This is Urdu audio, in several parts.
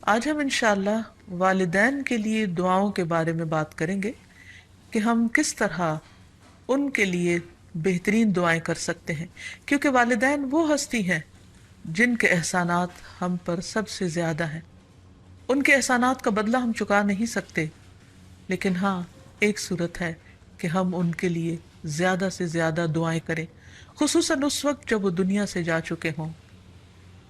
آج ہم انشاءاللہ والدین کے لیے دعاؤں کے بارے میں بات کریں گے کہ ہم کس طرح ان کے لیے بہترین دعائیں کر سکتے ہیں، کیونکہ والدین وہ ہستی ہیں جن کے احسانات ہم پر سب سے زیادہ ہیں۔ ان کے احسانات کا بدلہ ہم چکا نہیں سکتے، لیکن ہاں، ایک صورت ہے کہ ہم ان کے لیے زیادہ سے زیادہ دعائیں کریں، خصوصاً اس وقت جب وہ دنیا سے جا چکے ہوں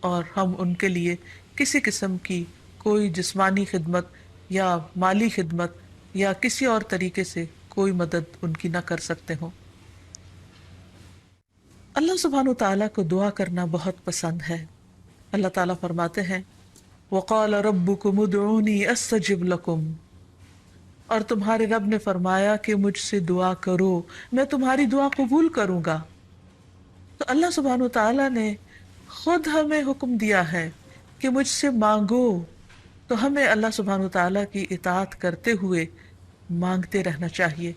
اور ہم ان کے لیے کسی قسم کی کوئی جسمانی خدمت یا مالی خدمت یا کسی اور طریقے سے کوئی مدد ان کی نہ کر سکتے ہوں۔ اللہ سبحانہ تعالیٰ کو دعا کرنا بہت پسند ہے۔ اللہ تعالیٰ فرماتے ہیں وَقَالَ رَبُّكُمُ ادْعُونِي أَسْتَجِبْ لَكُمْ، اور تمہارے رب نے فرمایا کہ مجھ سے دعا کرو، میں تمہاری دعا قبول کروں گا۔ تو اللہ سبحانہ تعالیٰ نے خود ہمیں حکم دیا ہے کہ مجھ سے مانگو، تو ہمیں اللہ سبحانہ تعالیٰ کی اطاعت کرتے ہوئے مانگتے رہنا چاہیے۔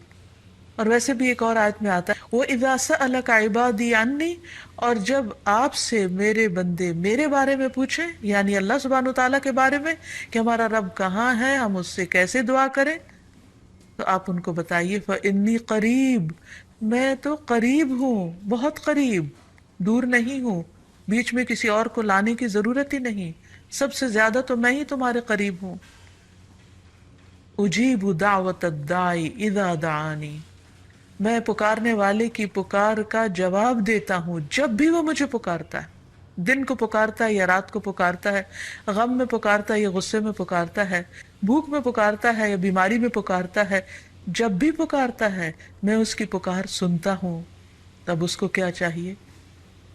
اور ویسے بھی ایک اور آیت میں آتا ہے وَإِذَا سَأَلَكَ عِبَادِي عَنِّي، اور جب آپ سے میرے بندے میرے بارے میں پوچھیں، یعنی اللہ سبحانہ تعالیٰ کے بارے میں کہ ہمارا رب کہاں ہے، ہم اس سے کیسے دعا کریں، تو آپ ان کو بتائیے فَإِنِّي قریب، میں تو قریب ہوں، بہت قریب، دور نہیں ہوں، بیچ میں کسی اور کو لانے کی ضرورت ہی نہیں، سب سے زیادہ تو میں ہی تمہارے قریب ہوں۔ اجیب دعوت الداعی اذا دعانی، میں پکارنے والے کی پکار کا جواب دیتا ہوں جب بھی وہ مجھے پکارتا ہے، دن کو پکارتا ہے یا رات کو پکارتا ہے، غم میں پکارتا ہے یا غصے میں پکارتا ہے، بھوک میں پکارتا ہے یا بیماری میں پکارتا ہے، جب بھی پکارتا ہے میں اس کی پکار سنتا ہوں۔ تب اس کو کیا چاہیے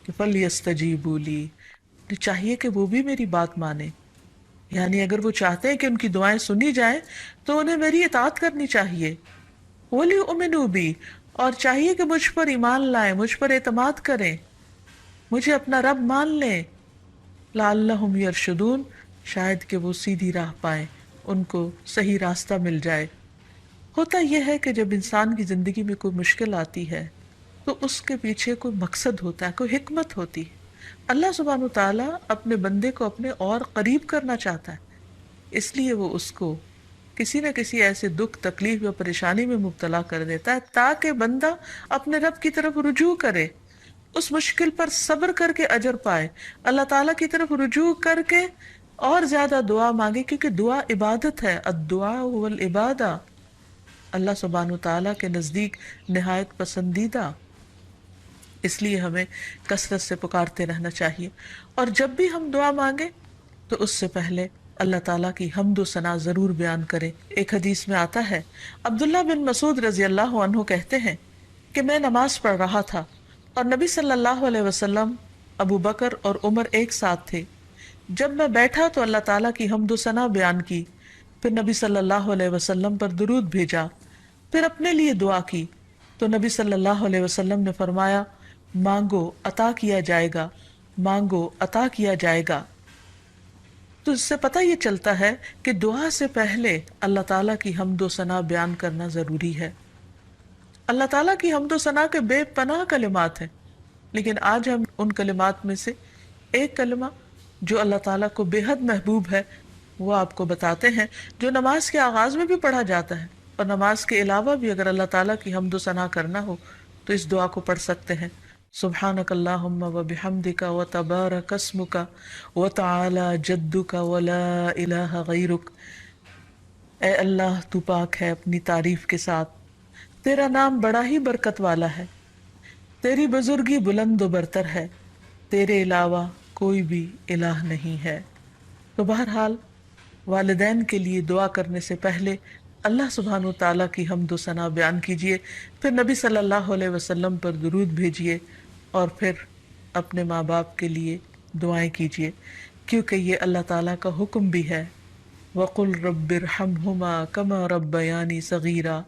کہ فَلْيَسْتَجِيبُوا لِي، چاہیے کہ وہ بھی میری بات مانے، یعنی اگر وہ چاہتے ہیں کہ ان کی دعائیں سنی جائیں تو انہیں میری اطاعت کرنی چاہیے۔ وَلْيُؤْمِنُوا بِي، اور چاہیے کہ مجھ پر ایمان لائیں، مجھ پر اعتماد کریں، مجھے اپنا رب مان لیں، لعلہم یرشدون، شاید کہ وہ سیدھی راہ پائیں، ان کو صحیح راستہ مل جائے۔ ہوتا یہ ہے کہ جب انسان کی زندگی میں کوئی مشکل آتی ہے تو اس کے پیچھے کوئی مقصد ہوتا ہے، کوئی حکمت ہوتی ہے۔ اللہ سبحانہ تعالیٰ اپنے بندے کو اپنے اور قریب کرنا چاہتا ہے، اس لیے وہ اس کو کسی نہ کسی ایسے دکھ، تکلیف یا پریشانی میں مبتلا کر دیتا ہے تاکہ بندہ اپنے رب کی طرف رجوع کرے، اس مشکل پر صبر کر کے اجر پائے، اللہ تعالیٰ کی طرف رجوع کر کے اور زیادہ دعا مانگے، کیونکہ دعا عبادت ہے، الدعاء هو العبادہ، اللہ سبحانہ تعالیٰ کے نزدیک نہایت پسندیدہ، اس لیے ہمیں کثرت سے پکارتے رہنا چاہیے۔ اور جب بھی ہم دعا مانگیں تو اس سے پہلے اللہ تعالیٰ کی حمد و ثنا ضرور بیان کریں۔ ایک حدیث میں آتا ہے عبداللہ بن مسعود رضی اللہ عنہ کہتے ہیں کہ میں نماز پڑھ رہا تھا اور نبی صلی اللہ علیہ وسلم، ابو بکر اور عمر ایک ساتھ تھے۔ جب میں بیٹھا تو اللہ تعالیٰ کی حمد و ثنا بیان کی، پھر نبی صلی اللہ علیہ وسلم پر درود بھیجا، پھر اپنے لیے دعا کی، تو نبی صلی اللہ علیہ وسلم نے فرمایا مانگو عطا کیا جائے گا، مانگو عطا کیا جائے گا۔ تو اس سے پتہ یہ چلتا ہے کہ دعا سے پہلے اللہ تعالیٰ کی حمد و ثنا بیان کرنا ضروری ہے۔ اللہ تعالیٰ کی حمد و ثنا کے بے پناہ کلمات ہیں، لیکن آج ہم ان کلمات میں سے ایک کلمہ جو اللہ تعالیٰ کو بے حد محبوب ہے وہ آپ کو بتاتے ہیں، جو نماز کے آغاز میں بھی پڑھا جاتا ہے، اور نماز کے علاوہ بھی اگر اللہ تعالیٰ کی حمد و ثنا کرنا ہو تو اس دعا کو پڑھ سکتے ہیں۔ سبحانک اللہم و بحمدک و تبارک اسمک و تعالی جدک و لا الہ غیرک، اے اللہ تو پاک ہے اپنی تعریف کے ساتھ، تیرا نام بڑا ہی برکت والا ہے، تیری بزرگی بلند و برتر ہے، تیرے علاوہ کوئی بھی الہ نہیں ہے۔ تو بہرحال والدین کے لیے دعا کرنے سے پہلے اللہ سبحانہ تعالیٰ کی حمد و ثنا بیان کیجیے، پھر نبی صلی اللہ علیہ وسلم پر درود بھیجیے، اور پھر اپنے ماں باپ کے لیے دعائیں کیجیے، کیونکہ یہ اللہ تعالیٰ کا حکم بھی ہے وَقُلْ رَبِّ ارْحَمْهُمَا كَمَا رَبَّيَانِي صَغِيرًا،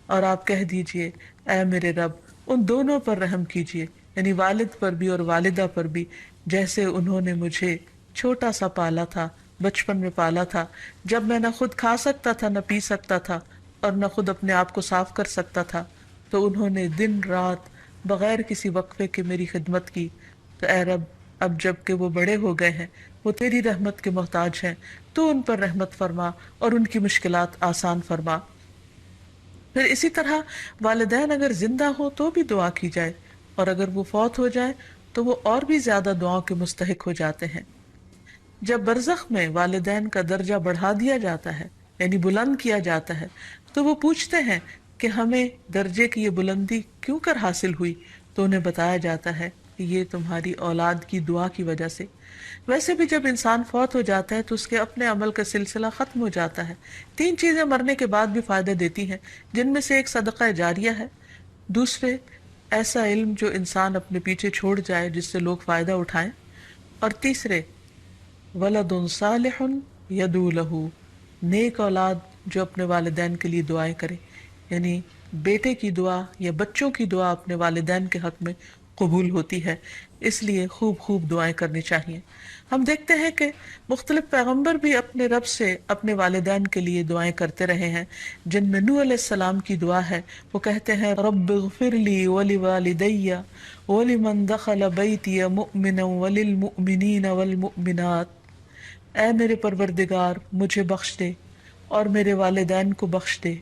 اور آپ کہہ دیجئے اے میرے رب ان دونوں پر رحم کیجیے، یعنی والد پر بھی اور والدہ پر بھی، جیسے انہوں نے مجھے چھوٹا سا پالا تھا، بچپن میں پالا تھا، جب میں نہ خود کھا سکتا تھا نہ پی سکتا تھا اور نہ خود اپنے آپ کو صاف کر سکتا تھا، تو انہوں نے دن رات بغیر کسی وقفے کے میری خدمت کی۔ تو اے رب اب جب کہ وہ بڑے ہو گئے ہیں وہ تیری رحمت کے محتاج ہیں، تو ان پر رحمت فرما اور ان کی مشکلات آسان فرما۔ پھر اسی طرح والدین اگر زندہ ہو تو بھی دعا کی جائے، اور اگر وہ فوت ہو جائے تو وہ اور بھی زیادہ دعاؤں کے مستحق ہو جاتے ہیں۔ جب برزخ میں والدین کا درجہ بڑھا دیا جاتا ہے، یعنی بلند کیا جاتا ہے، تو وہ پوچھتے ہیں کہ ہمیں درجے کی یہ بلندی کیوں کر حاصل ہوئی؟ تو انہیں بتایا جاتا ہے کہ یہ تمہاری اولاد کی دعا کی وجہ سے۔ ویسے بھی جب انسان فوت ہو جاتا ہے تو اس کے اپنے عمل کا سلسلہ ختم ہو جاتا ہے۔ تین چیزیں مرنے کے بعد بھی فائدہ دیتی ہیں، جن میں سے ایک صدقہ جاریہ ہے، دوسرے ایسا علم جو انسان اپنے پیچھے چھوڑ جائے جس سے لوگ فائدہ اٹھائیں، اور تیسرے ولد صالح یدعو لہ، نیک اولاد جو اپنے والدین کے لیے دعائیں کرے، یعنی بیٹے کی دعا یا بچوں کی دعا اپنے والدین کے حق میں قبول ہوتی ہے، اس لیے خوب خوب دعائیں کرنی چاہیے۔ ہم دیکھتے ہیں کہ مختلف پیغمبر بھی اپنے رب سے اپنے والدین کے لیے دعائیں کرتے رہے ہیں، جن میں نوح علیہ السلام کی دعا ہے۔ وہ کہتے ہیں رب اغفر لی ولوالدی ولمن دخل بیتی مؤمنا وللمؤمنین والمؤمنات، اے میرے پروردگار مجھے بخش دے اور میرے والدین کو بخش دے،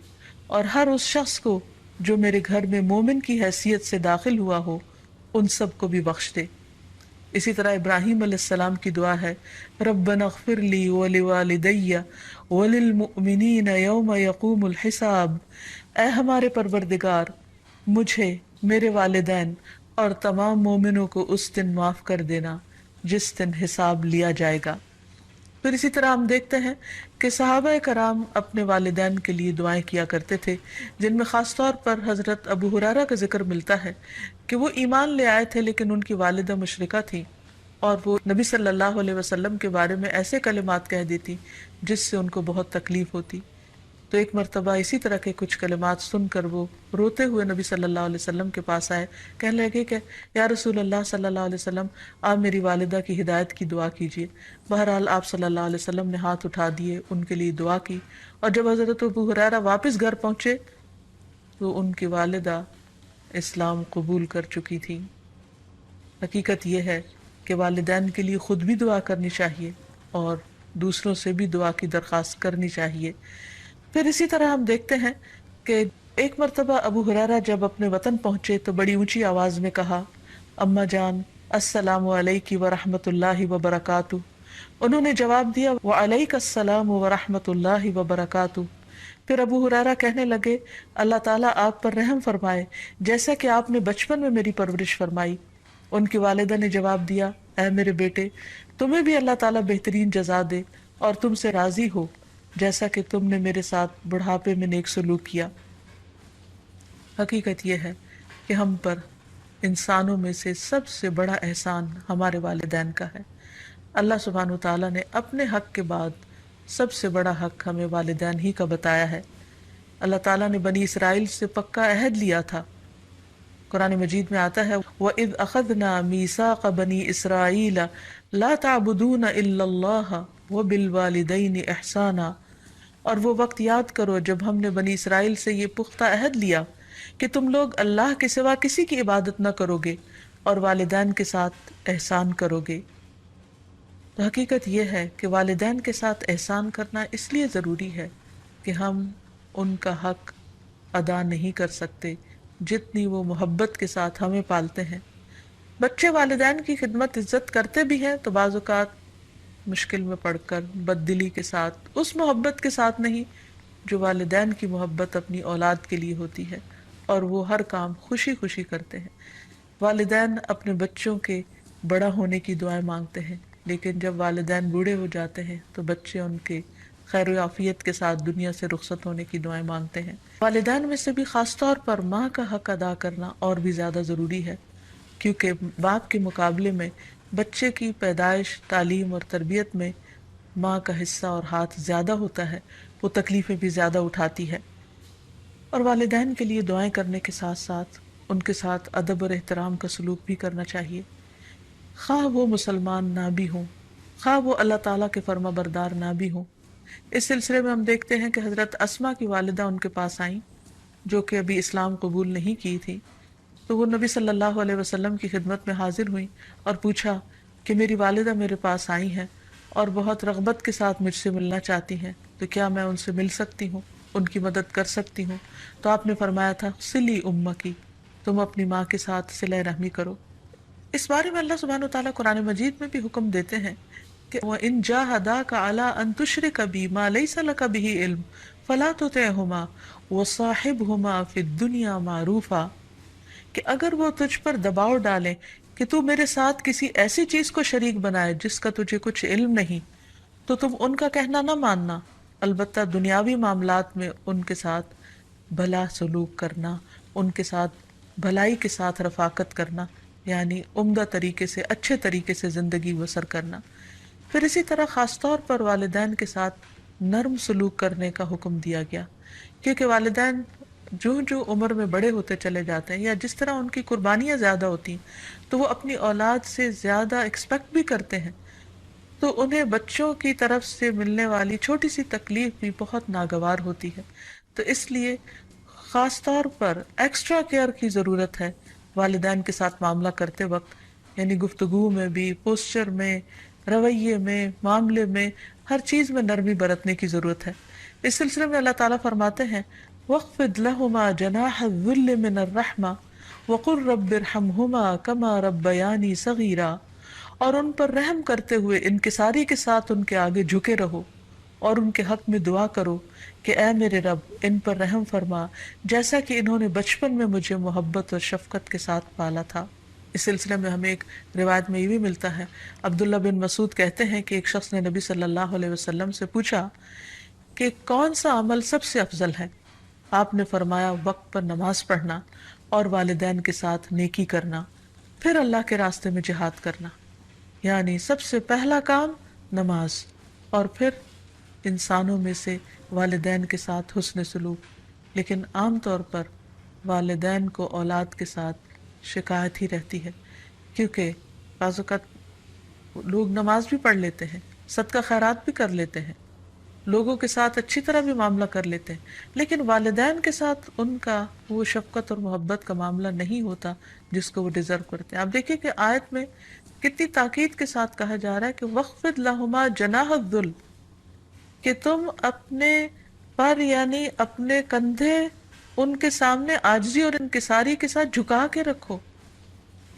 اور ہر اس شخص کو جو میرے گھر میں مومن کی حیثیت سے داخل ہوا ہو ان سب کو بھی بخش دے۔ اسی طرح ابراہیم علیہ السلام کی دعا ہے ربنا اغفر لی ولوالدی وللمؤمنین یوم یقوم الحساب، اے ہمارے پروردگار مجھے، میرے والدین اور تمام مومنوں کو اس دن معاف کر دینا جس دن حساب لیا جائے گا۔ پھر اسی طرح ہم دیکھتے ہیں کہ صحابہ کرام اپنے والدین کے لیے دعائیں کیا کرتے تھے، جن میں خاص طور پر حضرت ابو ہریرہ کا ذکر ملتا ہے کہ وہ ایمان لے آئے تھے لیکن ان کی والدہ مشرکہ تھی، اور وہ نبی صلی اللہ علیہ وسلم کے بارے میں ایسے کلمات کہہ دیتی جس سے ان کو بہت تکلیف ہوتی۔ تو ایک مرتبہ اسی طرح کے کچھ کلمات سن کر وہ روتے ہوئے نبی صلی اللہ علیہ وسلم کے پاس آئے، کہنے لگے کہ یا رسول اللہ صلی اللہ علیہ وسلم، آپ میری والدہ کی ہدایت کی دعا کیجیے۔ بہرحال آپ صلی اللہ علیہ وسلم نے ہاتھ اٹھا دیے، ان کے لیے دعا کی، اور جب حضرت ابو ہریرہ واپس گھر پہنچے تو ان کی والدہ اسلام قبول کر چکی تھی۔ حقیقت یہ ہے کہ والدین کے لیے خود بھی دعا کرنی چاہیے اور دوسروں سے بھی دعا کی درخواست کرنی چاہیے۔ پھر اسی طرح ہم دیکھتے ہیں کہ ایک مرتبہ ابو ہریرہ جب اپنے وطن پہنچے تو بڑی اونچی آواز میں کہا اماں جان السلام علیکی ورحمۃ اللہ وبرکاتہ۔ انہوں نے جواب دیا وعلیک السلام ورحمۃ اللہ وبرکاتہ۔ پھر ابو ہریرہ کہنے لگے اللہ تعالیٰ آپ پر رحم فرمائے جیسا کہ آپ نے بچپن میں میری پرورش فرمائی۔ ان کی والدہ نے جواب دیا اے میرے بیٹے، تمہیں بھی اللہ تعالیٰ بہترین جزا دے اور تم سے راضی ہو جیسا کہ تم نے میرے ساتھ بڑھاپے میں نیک سلوک کیا۔ حقیقت یہ ہے کہ ہم پر انسانوں میں سے سب سے بڑا احسان ہمارے والدین کا ہے۔ اللہ سبحانہ وتعالیٰ نے اپنے حق کے بعد سب سے بڑا حق ہمیں والدین ہی کا بتایا ہے۔ اللہ تعالیٰ نے بنی اسرائیل سے پکا عہد لیا تھا۔ قرآن مجید میں آتا ہے وَإِذْ أَخَذْنَا مِيثَاقَ بَنِي إِسْرَائِيلَ لَا تَعْبُدُونَ إِلَّا اللَّهَ وَبِالْوَالِدَيْنِ إِحْسَانًا، اور وہ وقت یاد کرو جب ہم نے بنی اسرائیل سے یہ پختہ عہد لیا کہ تم لوگ اللہ کے سوا کسی کی عبادت نہ کرو گے اور والدین کے ساتھ احسان کرو گے۔ تو حقیقت یہ ہے کہ والدین کے ساتھ احسان کرنا اس لیے ضروری ہے کہ ہم ان کا حق ادا نہیں کر سکتے جتنی وہ محبت کے ساتھ ہمیں پالتے ہیں۔ بچے والدین کی خدمت عزت کرتے بھی ہیں تو بعض اوقات مشکل میں پڑ کر بد دلی کے ساتھ، اس محبت کے ساتھ نہیں جو والدین کی محبت اپنی اولاد کے لیے ہوتی ہے، اور وہ ہر کام خوشی خوشی کرتے ہیں۔ والدین اپنے بچوں کے بڑا ہونے کی دعائیں مانگتے ہیں، لیکن جب والدین بوڑھے ہو جاتے ہیں تو بچے ان کے خیر و عافیت کے ساتھ دنیا سے رخصت ہونے کی دعائیں مانگتے ہیں۔ والدین میں سے بھی خاص طور پر ماں کا حق ادا کرنا اور بھی زیادہ ضروری ہے، کیونکہ باپ کے مقابلے میں بچے کی پیدائش، تعلیم اور تربیت میں ماں کا حصہ اور ہاتھ زیادہ ہوتا ہے، وہ تکلیفیں بھی زیادہ اٹھاتی ہے۔ اور والدین کے لیے دعائیں کرنے کے ساتھ ساتھ ان کے ساتھ ادب اور احترام کا سلوک بھی کرنا چاہیے، خواہ وہ مسلمان نہ بھی ہوں، خواہ وہ اللہ تعالیٰ کے فرما بردار نہ بھی ہوں۔ اس سلسلے میں ہم دیکھتے ہیں کہ حضرت اسما کی والدہ ان کے پاس آئیں جو کہ ابھی اسلام قبول نہیں کی تھی، تو وہ نبی صلی اللہ علیہ وسلم کی خدمت میں حاضر ہوئیں اور پوچھا کہ میری والدہ میرے پاس آئی ہیں اور بہت رغبت کے ساتھ مجھ سے ملنا چاہتی ہیں، تو کیا میں ان سے مل سکتی ہوں، ان کی مدد کر سکتی ہوں؟ تو آپ نے فرمایا تھا سلی امکی، تم اپنی ماں کے ساتھ صلہ رحمی کرو۔ اس بارے میں اللہ سبحانہ وتعالیٰ قرآن مجید میں بھی حکم دیتے ہیں کہ وَإِن جَاهَدَاكَ عَلَىٰ أَن تُشْرِكَ بِي مَا لَيْسَ لَكَ بِهِ عِلْمٌ فَلَا تُطِعْهُمَا وَصَاحِبْهُمَا فِي الدُّنْيَا مَعْرُوفًا، کہ اگر وہ تجھ پر دباؤ ڈالیں کہ تو میرے ساتھ کسی ایسی چیز کو شریک بنائے جس کا تجھے کچھ علم نہیں، تو تم ان کا کہنا نہ ماننا، البتہ دنیاوی معاملات میں ان کے ساتھ بھلا سلوک کرنا، ان کے ساتھ بھلائی کے ساتھ رفاقت کرنا، یعنی عمدہ طریقے سے، اچھے طریقے سے زندگی بسر کرنا۔ پھر اسی طرح خاص طور پر والدین کے ساتھ نرم سلوک کرنے کا حکم دیا گیا، کیونکہ والدین جو جو عمر میں بڑے ہوتے چلے جاتے ہیں یا جس طرح ان کی قربانیاں زیادہ ہوتی ہیں تو وہ اپنی اولاد سے زیادہ ایکسپیکٹ بھی کرتے ہیں، تو انہیں بچوں کی طرف سے ملنے والی چھوٹی سی تکلیف بھی بہت ناگوار ہوتی ہے۔ تو اس لیے خاص طور پر ایکسٹرا کیئر کی ضرورت ہے والدین کے ساتھ معاملہ کرتے وقت، یعنی گفتگو میں بھی، پوسچر میں، رویے میں، معاملے میں، ہر چیز میں نرمی برتنے کی ضرورت ہے۔ اس سلسلے میں اللہ تعالیٰ فرماتے ہیں وَاخْفِضْ لَهُمَا جَنَاحَ الذُّلِّ مِنَ الرَّحْمَةِ وَقُلْ رَبِّ ارْحَمْهُمَا كَمَا رَبَّيَانِي صَغِيرًا، اور ان پر رحم کرتے ہوئے انکساری کے ساتھ ان کے آگے جھکے رہو اور ان کے حق میں دعا کرو کہ اے میرے رب ان پر رحم فرما جیسا کہ انہوں نے بچپن میں مجھے محبت اور شفقت کے ساتھ پالا تھا۔ اس سلسلے میں ہمیں ایک روایت میں یہ بھی ملتا ہے، عبداللہ بن مسعود کہتے ہیں کہ ایک شخص نے نبی صلی اللہ علیہ وسلم سے پوچھا کہ کون سا عمل سب سے افضل ہے؟ آپ نے فرمایا وقت پر نماز پڑھنا اور والدین کے ساتھ نیکی کرنا، پھر اللہ کے راستے میں جہاد کرنا، یعنی سب سے پہلا کام نماز، اور پھر انسانوں میں سے والدین کے ساتھ حسن سلوک۔ لیکن عام طور پر والدین کو اولاد کے ساتھ شکایت ہی رہتی ہے، کیونکہ بعض اوقات لوگ نماز بھی پڑھ لیتے ہیں، صدقہ خیرات بھی کر لیتے ہیں، لوگوں کے ساتھ اچھی طرح بھی معاملہ کر لیتے ہیں، لیکن والدین کے ساتھ ان کا وہ شفقت اور محبت کا معاملہ نہیں ہوتا جس کو وہ ڈیزرو کرتے ہیں۔ آپ دیکھیں کہ آیت میں کتنی تاکید کے ساتھ کہا جا رہا ہے کہ وَاخْفِضْ لَهُمَا جَنَاحَ الذُّلِّ، کہ تم اپنے پر یعنی اپنے کندھے ان کے سامنے عاجزی اور انکساری کے ساتھ جھکا کے رکھو،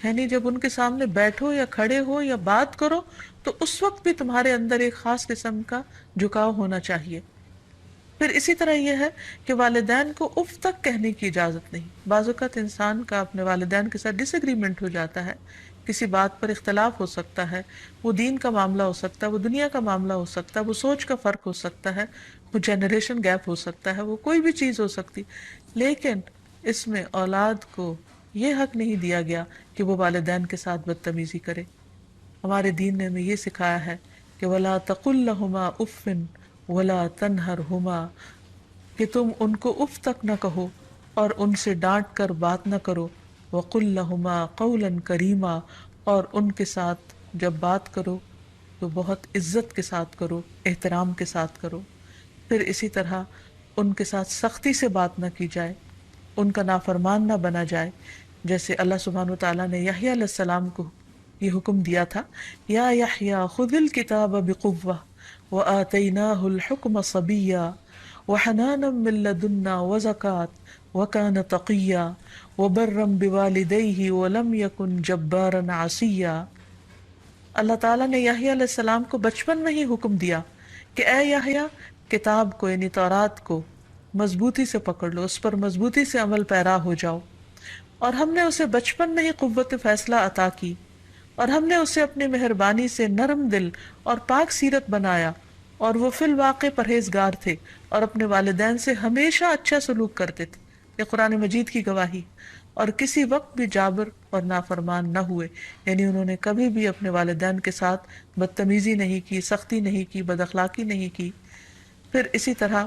یعنی جب ان کے سامنے بیٹھو یا کھڑے ہو یا بات کرو تو اس وقت بھی تمہارے اندر ایک خاص قسم کا جھکاؤ ہونا چاہیے۔ پھر اسی طرح یہ ہے کہ والدین کو اف تک کہنے کی اجازت نہیں۔ بعض اوقات انسان کا اپنے والدین کے ساتھ ڈس ایگریمنٹ ہو جاتا ہے، کسی بات پر اختلاف ہو سکتا ہے، وہ دین کا معاملہ ہو سکتا ہے، وہ دنیا کا معاملہ ہو سکتا ہے، وہ سوچ کا فرق ہو سکتا ہے، وہ جنریشن گیپ ہو سکتا ہے، وہ کوئی بھی چیز ہو سکتی، لیکن اس میں اولاد کو یہ حق نہیں دیا گیا کہ وہ والدین کے ساتھ بدتمیزی کرے۔ ہمارے دین نے ہمیں یہ سکھایا ہے کہ وَلَا تَقُلْ لَهُمَا أُفٍّ وَلَا تَنْهَرْهُمَا، کہ تم ان کو اف تک نہ کہو اور ان سے ڈانٹ کر بات نہ کرو، وَقُلْ لَهُمَا قَوْلًا كَرِيمًا، اور ان کے ساتھ جب بات کرو تو بہت عزت کے ساتھ کرو، احترام کے ساتھ کرو۔ پھر اسی طرح ان کے ساتھ سختی سے بات نہ کی جائے، ان کا نافرمان نہ بنا جائے، جیسے اللہ سبحانہ وتعالیٰ نے یحییٰ علیہ السلام کو یہ حکم دیا تھا یا یحییٰ خذ الکتاب بقوہ وآتیناہ الحکم صبیا وحنانا من لدنا وزکاة وکان تقیا وبرا بوالدیہ ولم یکن جبارا عصیا۔ اللہ تعالیٰ نے یحییٰ علیہ السلام کو بچپن میں ہی حکم دیا کہ اے یحییٰ کتاب کو یعنی تورات کو مضبوطی سے پکڑ لو، اس پر مضبوطی سے عمل پیرا ہو جاؤ، اور ہم نے اسے بچپن میں ہی قوت فیصلہ عطا کی، اور ہم نے اسے اپنی مہربانی سے نرم دل اور پاک سیرت بنایا، اور وہ فی الواقع پرہیزگار تھے اور اپنے والدین سے ہمیشہ اچھا سلوک کرتے تھے۔ یہ قرآن مجید کی گواہی، اور کسی وقت بھی جابر اور نافرمان نہ ہوئے، یعنی انہوں نے کبھی بھی اپنے والدین کے ساتھ بدتمیزی نہیں کی، سختی نہیں کی، بد اخلاقی نہیں کی۔ پھر اسی طرح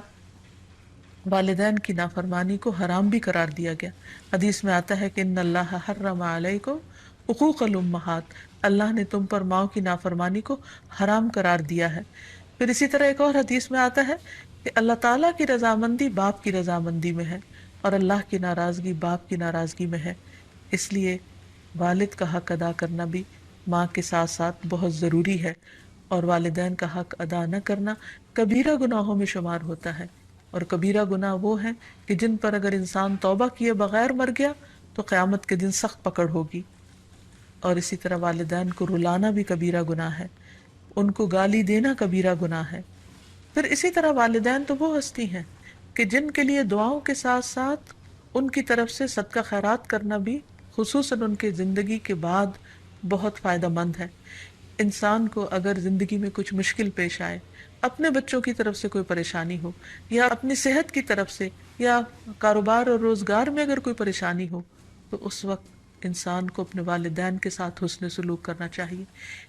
والدین کی نافرمانی کو حرام بھی قرار دیا گیا۔ حدیث میں آتا ہے کہ ان اللہ حرم علیکم حقوق الامہات، اللہ نے تم پر ماؤں کی نافرمانی کو حرام قرار دیا ہے۔ پھر اسی طرح ایک اور حدیث میں آتا ہے کہ اللہ تعالیٰ کی رضامندی باپ کی رضامندی میں ہے، اور اللہ کی ناراضگی باپ کی ناراضگی میں ہے۔ اس لیے والد کا حق ادا کرنا بھی ماں کے ساتھ ساتھ بہت ضروری ہے، اور والدین کا حق ادا نہ کرنا کبیرہ گناہوں میں شمار ہوتا ہے، اور کبیرہ گناہ وہ ہیں کہ جن پر اگر انسان توبہ کیے بغیر مر گیا تو قیامت کے دن سخت پکڑ ہوگی۔ اور اسی طرح والدین کو رلانا بھی کبیرہ گناہ ہے، ان کو گالی دینا کبیرہ گناہ ہے۔ پھر اسی طرح والدین تو وہ ہستی ہیں کہ جن کے لیے دعاؤں کے ساتھ ساتھ ان کی طرف سے صدقہ خیرات کرنا بھی خصوصاً ان کے زندگی کے بعد بہت فائدہ مند ہے۔ انسان کو اگر زندگی میں کچھ مشکل پیش آئے، اپنے بچوں کی طرف سے کوئی پریشانی ہو، یا اپنی صحت کی طرف سے، یا کاروبار اور روزگار میں اگر کوئی پریشانی ہو، تو اس وقت انسان کو اپنے والدین کے ساتھ حسن سلوک کرنا چاہیے۔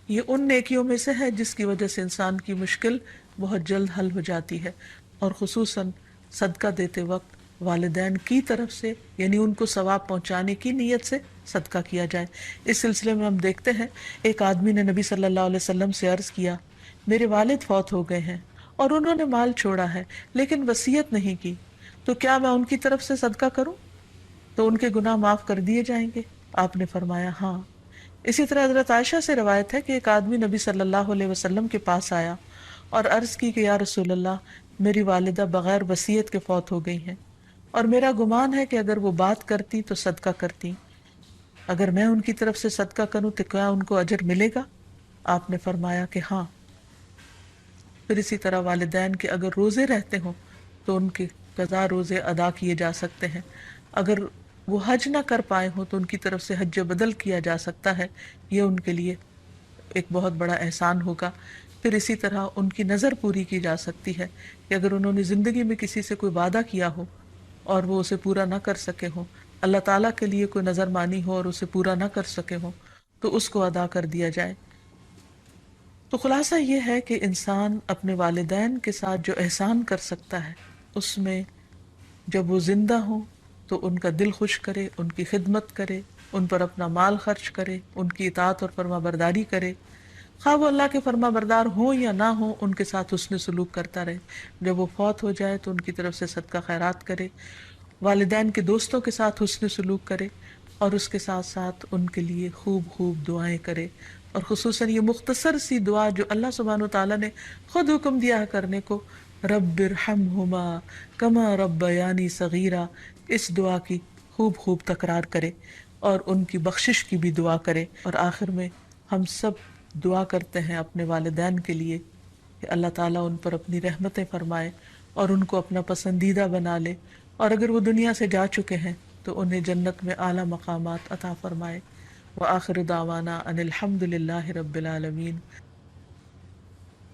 یہ ان نیکیوں میں سے ہے جس کی وجہ سے انسان کی مشکل بہت جلد حل ہو جاتی ہے، اور خصوصاً صدقہ دیتے وقت والدین کی طرف سے، یعنی ان کو ثواب پہنچانے کی نیت سے صدقہ کیا جائے۔ اس سلسلے میں ہم دیکھتے ہیں ایک آدمی نے نبی صلی اللہ علیہ وسلم سے عرض کیا، میرے والد فوت ہو گئے ہیں اور انہوں نے مال چھوڑا ہے لیکن وصیت نہیں کی، تو کیا میں ان کی طرف سے صدقہ کروں تو ان کے گناہ معاف کر دیے جائیں گے؟ آپ نے فرمایا ہاں۔ اسی طرح حضرت عائشہ سے روایت ہے کہ ایک آدمی نبی صلی اللہ علیہ وسلم کے پاس آیا اور عرض کی کہ یا رسول اللہ، میری والدہ بغیر وصیت کے فوت ہو گئی ہیں، اور میرا گمان ہے کہ اگر وہ بات کرتی تو صدقہ کرتی، اگر میں ان کی طرف سے صدقہ کروں تو کیا ان کو اجر ملے گا؟ آپ نے فرمایا کہ ہاں۔ پھر اسی طرح والدین کے اگر روزے رہتے ہوں تو ان کے قضا روزے ادا کیے جا سکتے ہیں، اگر وہ حج نہ کر پائے ہوں تو ان کی طرف سے حج بدل کیا جا سکتا ہے، یہ ان کے لیے ایک بہت بڑا احسان ہوگا۔ پھر اسی طرح ان کی نظر پوری کی جا سکتی ہے کہ اگر انہوں نے زندگی میں کسی سے کوئی وعدہ کیا ہو اور وہ اسے پورا نہ کر سکے ہوں، اللہ تعالیٰ کے لیے کوئی نظر مانی ہو اور اسے پورا نہ کر سکے ہوں، تو اس کو ادا کر دیا جائے۔ تو خلاصہ یہ ہے کہ انسان اپنے والدین کے ساتھ جو احسان کر سکتا ہے، اس میں جب وہ زندہ ہوں تو ان کا دل خوش کرے، ان کی خدمت کرے، ان پر اپنا مال خرچ کرے، ان کی اطاعت اور فرما برداری کرے، خواہ وہ اللہ کے فرما بردار ہوں یا نہ ہوں، ان کے ساتھ حسن سلوک کرتا رہے۔ جب وہ فوت ہو جائے تو ان کی طرف سے صدقہ خیرات کرے، والدین کے دوستوں کے ساتھ حسن سلوک کرے، اور اس کے ساتھ ساتھ ان کے لیے خوب خوب دعائیں کرے، اور خصوصاً یہ مختصر سی دعا جو اللہ سبحانہ وتعالیٰ نے خود حکم دیا ہے کرنے کو، رب ارحمہما کما ربیانی صغیرا، اس دعا کی خوب خوب تکرار کرے اور ان کی بخشش کی بھی دعا کرے۔ اور آخر میں ہم سب دعا کرتے ہیں اپنے والدین کے لیے کہ اللہ تعالیٰ ان پر اپنی رحمتیں فرمائے اور ان کو اپنا پسندیدہ بنا لے، اور اگر وہ دنیا سے جا چکے ہیں تو انہیں جنت میں اعلیٰ مقامات عطا فرمائے۔ وآخر دعوانا ان الحمد للہ رب العالمین۔